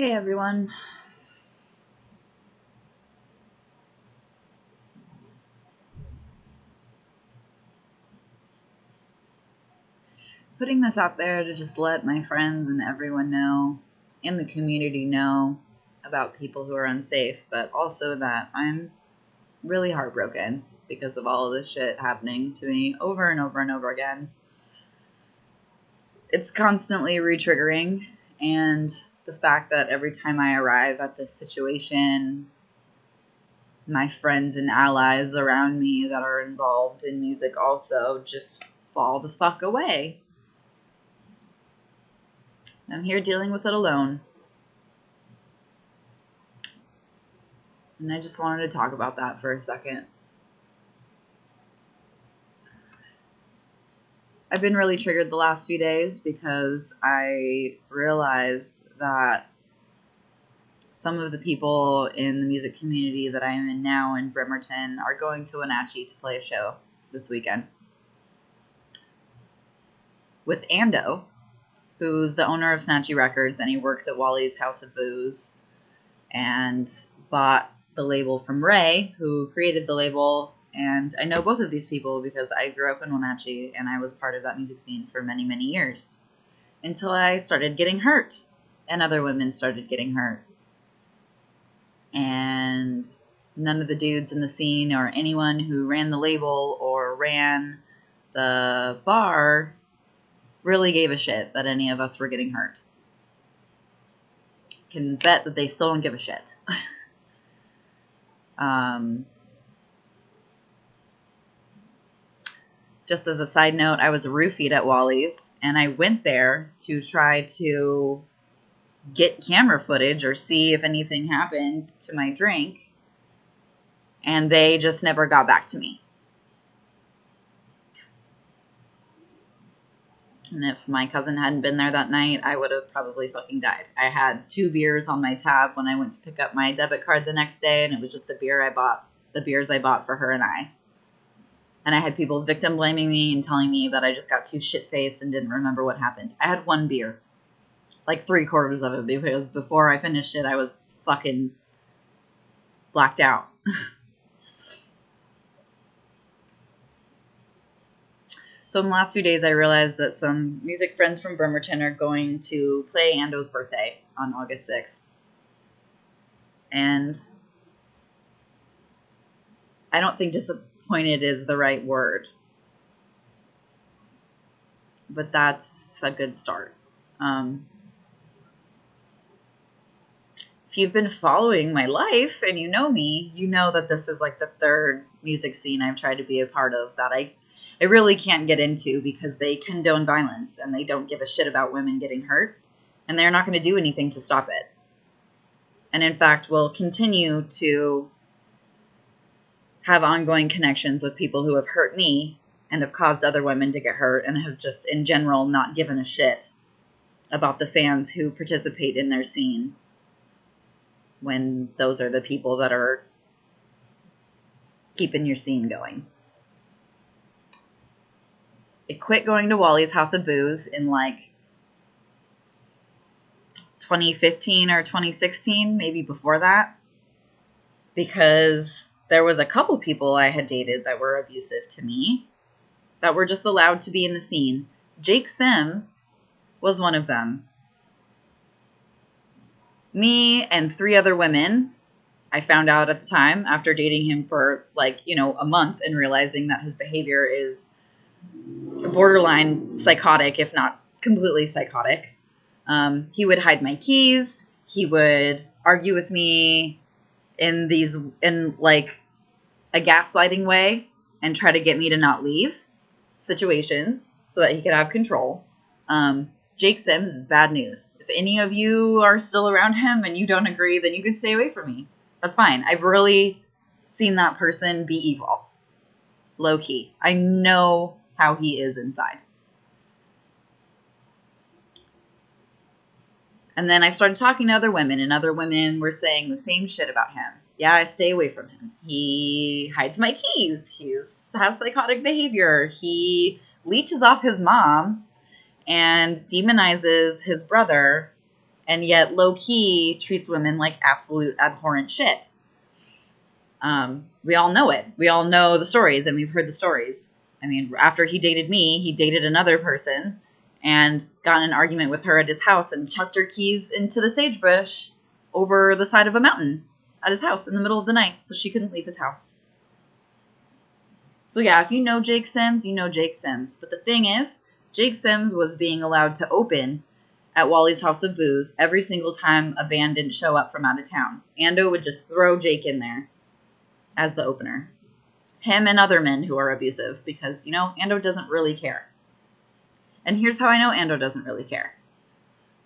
Hey everyone. Putting this out there to just let my friends and everyone know, in the community know, about people who are unsafe, but also that I'm really heartbroken because of all of this shit happening to me over and over and over again. It's constantly re-triggering, and the fact that every time I arrive at this situation, my friends and allies around me that are involved in music also just fall the fuck away. I'm here dealing with it alone. And I just wanted to talk about that for a second. I've been really triggered the last few days because I realized that some of the people in the music community that I am in now in Bremerton are going to Snatchee to play a show this weekend with Ando, who's the owner of Snatchee Records, and he works at Wally's House of Booze and bought the label from Ray, who created the label. And I know both of these people because I grew up in Wenatchee and I was part of that music scene for many, many years until I started getting hurt and other women started getting hurt. And none of the dudes in the scene or anyone who ran the label or ran the bar really gave a shit that any of us were getting hurt. Can bet that they still don't give a shit. Just as a side note, I was roofied at Wally's, and I went there to try to get camera footage or see if anything happened to my drink, and they just never got back to me. And if my cousin hadn't been there that night, I would have probably fucking died. I had 2 beers on my tab when I went to pick up my debit card the next day, and it was just the beers I bought for her and I. And I had people victim blaming me and telling me that I just got too shit-faced and didn't remember what happened. I had 1 beer. Like 3/4 of it, because before I finished it, I was fucking blacked out. So in the last few days, I realized that some music friends from Bremerton are going to play Ando's birthday on August 6th. And I don't think disappointed is the right word, but that's a good start. If you've been following my life and you know me, you know that this is like the 3rd music scene I've tried to be a part of that I really can't get into because they condone violence and they don't give a shit about women getting hurt, and they're not going to do anything to stop it. And in fact, will continue to have ongoing connections with people who have hurt me and have caused other women to get hurt and have just in general not given a shit about the fans who participate in their scene, when those are the people that are keeping your scene going. I quit going to Wally's House of Booze in like 2015 or 2016, maybe before that, because there was a couple people I had dated that were abusive to me that were just allowed to be in the scene. Jake Sims was one of them. Me and 3 other women, I found out at the time after dating him for a month and realizing that his behavior is borderline psychotic, if not completely psychotic. He would hide my keys. He would argue with me in like a gaslighting way and try to get me to not leave situations so that he could have control. Jake Sims is bad news. If any of you are still around him and you don't agree, then you can stay away from me. That's fine. I've really seen that person be evil. Low key. I know how he is inside. And then I started talking to other women, and other women were saying the same shit about him. Yeah, I stay away from him. He hides my keys. He has psychotic behavior. He leeches off his mom and demonizes his brother and yet low-key treats women like absolute abhorrent shit. We all know it. We all know the stories, and we've heard the stories. I mean, after he dated me, he dated another person and got in an argument with her at his house and chucked her keys into the sagebrush over the side of a mountain at his house in the middle of the night so she couldn't leave his house. So yeah, if you know Jake Sims, you know Jake Sims. But the thing is, Jake Sims was being allowed to open at Wally's House of Booze every single time a band didn't show up from out of town. Ando would just throw Jake in there as the opener. Him and other men who are abusive because, you know, Ando doesn't really care. And here's how I know Ando doesn't really care.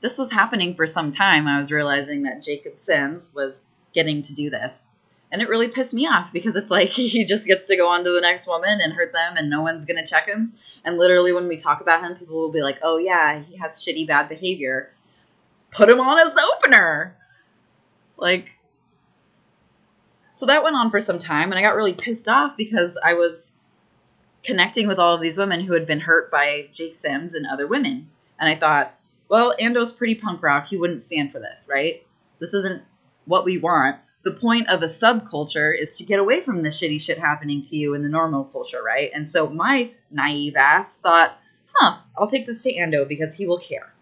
This was happening for some time. I was realizing that Jacob Sims was getting to do this. And it really pissed me off because it's like he just gets to go on to the next woman and hurt them and no one's going to check him. And literally when we talk about him, people will be like, oh yeah, he has shitty bad behavior. Put him on as the opener. Like, so that went on for some time and I got really pissed off because I was connecting with all of these women who had been hurt by Jake Sims and other women. And I thought, well, Ando's pretty punk rock. He wouldn't stand for this, right? This isn't what we want. The point of a subculture is to get away from the shitty shit happening to you in the normal culture, right? And so my naive ass thought, I'll take this to Ando because he will care.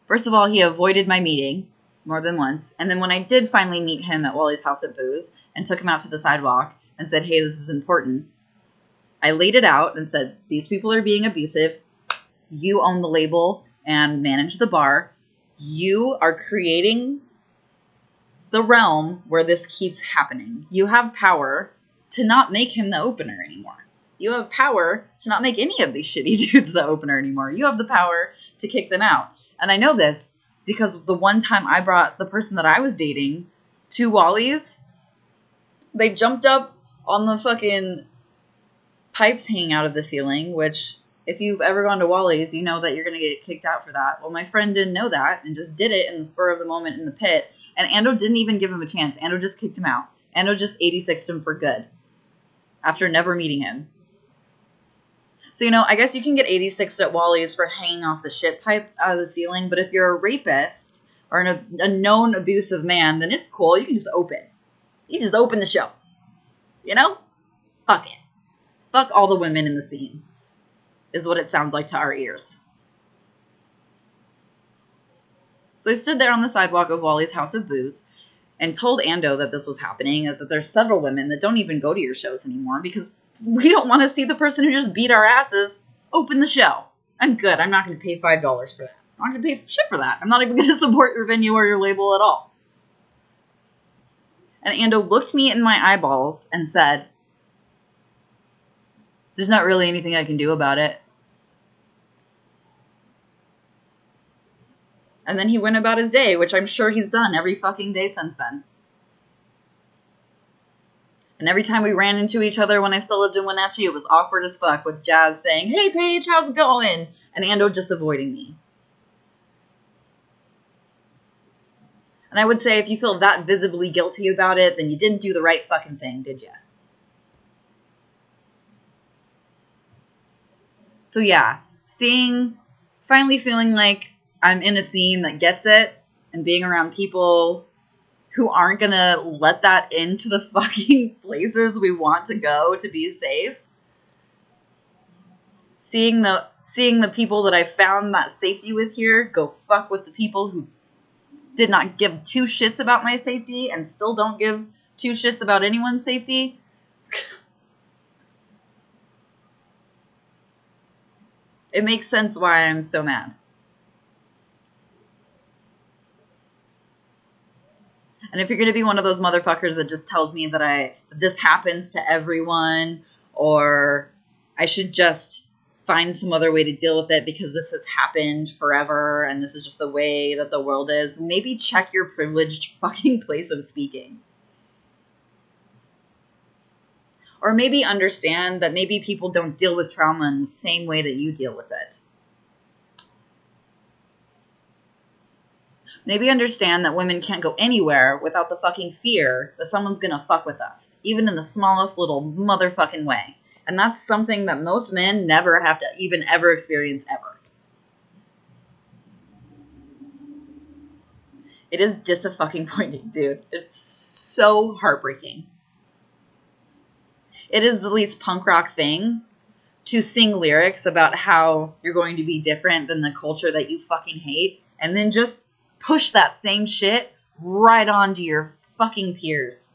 First of all, he avoided my meeting more than once. And then when I did finally meet him at Wally's House at Booze and took him out to the sidewalk and said, hey, this is important, I laid it out and said, these people are being abusive. You own the label and manage the bar. You are creating the realm where this keeps happening. You have power to not make him the opener anymore. You have power to not make any of these shitty dudes the opener anymore. You have the power to kick them out. And I know this because the one time I brought the person that I was dating to Wally's, they jumped up on the fucking pipes hanging out of the ceiling, which if you've ever gone to Wally's, you know that you're going to get kicked out for that. Well, my friend didn't know that and just did it in the spur of the moment in the pit. And Ando didn't even give him a chance. Ando just kicked him out. Ando just 86'd him for good after never meeting him. So, you know, I guess you can get 86'd at Wally's for hanging off the shit pipe out of the ceiling. But if you're a rapist or a known abusive man, then it's cool. You can just open. You just open the show. You know? Fuck it. Fuck all the women in the scene, is what it sounds like to our ears. So I stood there on the sidewalk of Wally's House of Booze and told Ando that this was happening, that there's several women that don't even go to your shows anymore because we don't want to see the person who just beat our asses open the show. I'm good. I'm not going to pay $5 for that. I'm not going to pay shit for that. I'm not even going to support your venue or your label at all. And Ando looked me in my eyeballs and said, there's not really anything I can do about it. And then he went about his day, which I'm sure he's done every fucking day since then. And every time we ran into each other when I still lived in Snatchee, it was awkward as fuck with Jazz saying, hey, Paige, how's it going? And Ando just avoiding me. And I would say if you feel that visibly guilty about it, then you didn't do the right fucking thing, did you? So yeah, finally feeling like I'm in a scene that gets it and being around people who aren't going to let that into the fucking places we want to go to be safe. Seeing the people that I found that safety with here go fuck with the people who did not give two shits about my safety and still don't give two shits about anyone's safety. It makes sense why I'm so mad. And if you're going to be one of those motherfuckers that just tells me that this happens to everyone, or I should just find some other way to deal with it because this has happened forever and this is just the way that the world is, maybe check your privileged fucking place of speaking. Or maybe understand that maybe people don't deal with trauma in the same way that you deal with it. Maybe understand that women can't go anywhere without the fucking fear that someone's gonna fuck with us, even in the smallest little motherfucking way. And that's something that most men never have to even ever experience ever. It is dis-a-fucking-pointing, dude. It's so heartbreaking. It is the least punk rock thing to sing lyrics about how you're going to be different than the culture that you fucking hate, and then just push that same shit right onto your fucking peers.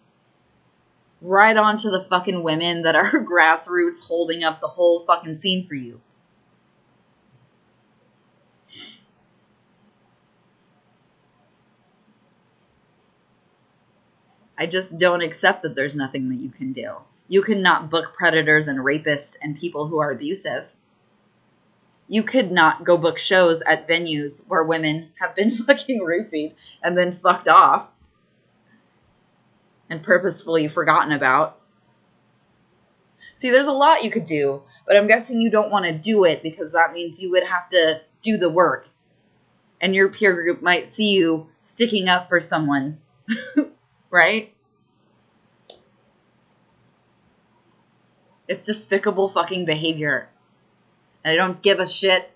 Right onto the fucking women that are grassroots holding up the whole fucking scene for you. I just don't accept that there's nothing that you can do. You cannot book predators and rapists and people who are abusive. You could not go book shows at venues where women have been fucking roofied and then fucked off and purposefully forgotten about. See, there's a lot you could do, but I'm guessing you don't want to do it because that means you would have to do the work. And your peer group might see you sticking up for someone, right? It's despicable fucking behavior. And I don't give a shit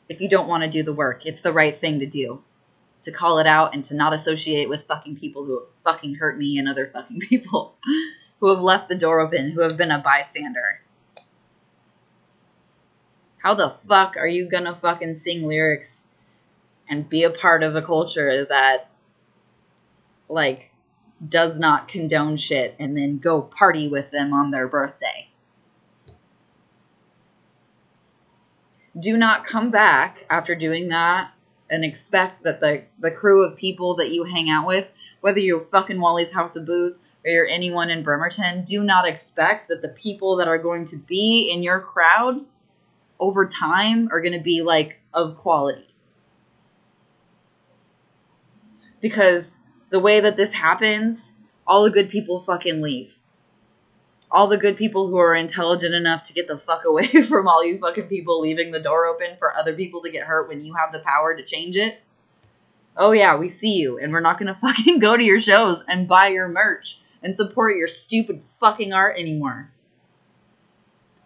if you don't want to do the work. It's the right thing to do. To call it out and to not associate with fucking people who have fucking hurt me and other fucking people who have left the door open, who have been a bystander. How the fuck are you gonna fucking sing lyrics and be a part of a culture that, like, does not condone shit and then go party with them on their birthday? Do not come back after doing that and expect that the crew of people that you hang out with, whether you're fucking Wally's House of Booze or you're anyone in Bremerton, do not expect that the people that are going to be in your crowd over time are going to be, like, of quality. Because the way that this happens, all the good people fucking leave. All the good people who are intelligent enough to get the fuck away from all you fucking people leaving the door open for other people to get hurt when you have the power to change it. Oh yeah, we see you, and we're not gonna fucking go to your shows and buy your merch and support your stupid fucking art anymore.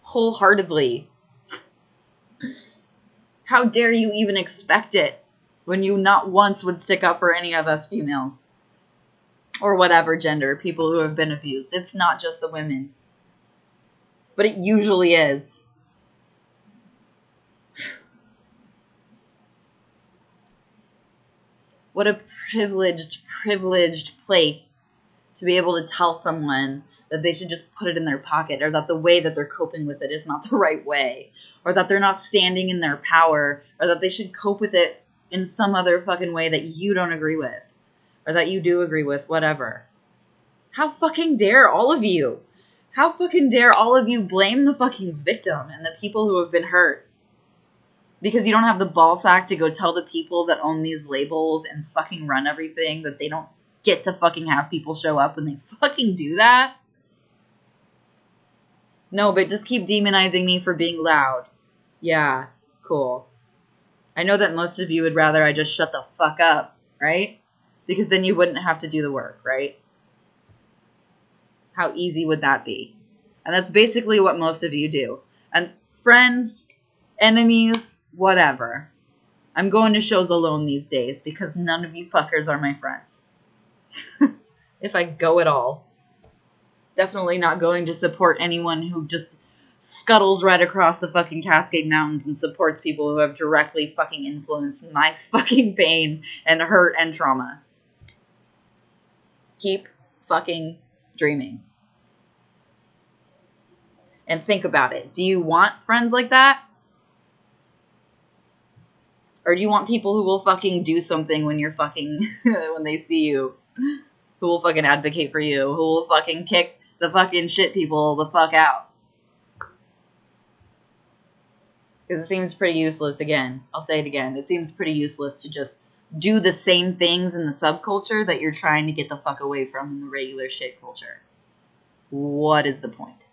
Wholeheartedly. How dare you even expect it when you not once would stick up for any of us females? Or whatever gender, people who have been abused. It's not just the women. But it usually is. What a privileged place to be able to tell someone that they should just put it in their pocket, or that the way that they're coping with it is not the right way, or that they're not standing in their power, or that they should cope with it in some other fucking way that you don't agree with. Or that you do agree with, whatever. How fucking dare all of you? How fucking dare all of you blame the fucking victim and the people who have been hurt? Because you don't have the ballsack to go tell the people that own these labels and fucking run everything that they don't get to fucking have people show up when they fucking do that? No, but just keep demonizing me for being loud. Yeah, cool. I know that most of you would rather I just shut the fuck up, right? Because then you wouldn't have to do the work, right? How easy would that be? And that's basically what most of you do. And friends, enemies, whatever. I'm going to shows alone these days because none of you fuckers are my friends. If I go at all. Definitely not going to support anyone who just scuttles right across the fucking Cascade Mountains and supports people who have directly fucking influenced my fucking pain and hurt and trauma. Keep fucking dreaming. And think about it. Do you want friends like that? Or do you want people who will fucking do something when you're fucking, when they see you? Who will fucking advocate for you? Who will fucking kick the fucking shit people the fuck out? Because it seems pretty useless, again. I'll say it again. It seems pretty useless to just do the same things in the subculture that you're trying to get the fuck away from in the regular shit culture. What is the point?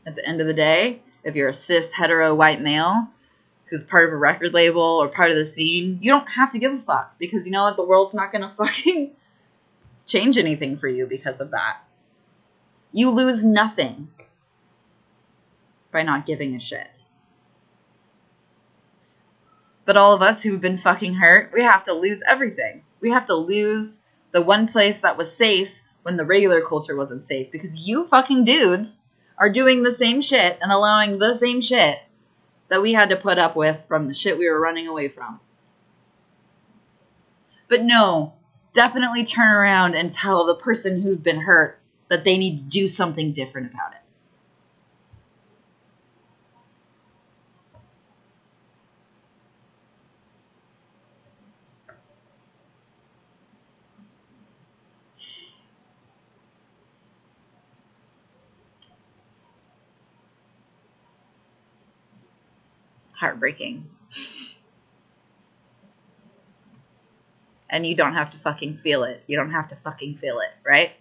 At the end of the day, if you're a cis, hetero, white male who's part of a record label or part of the scene, you don't have to give a fuck. Because you know what? The world's not going to fucking change anything for you because of that. You lose nothing. by not giving a shit. But all of us who've been fucking hurt, we have to lose everything. We have to lose the one place that was safe when the regular culture wasn't safe, because you fucking dudes are doing the same shit and allowing the same shit that we had to put up with from the shit we were running away from. But no, definitely turn around and tell the person who's been hurt that they need to do something different about it. Heartbreaking. And you don't have to fucking feel it. You don't have to fucking feel it, right?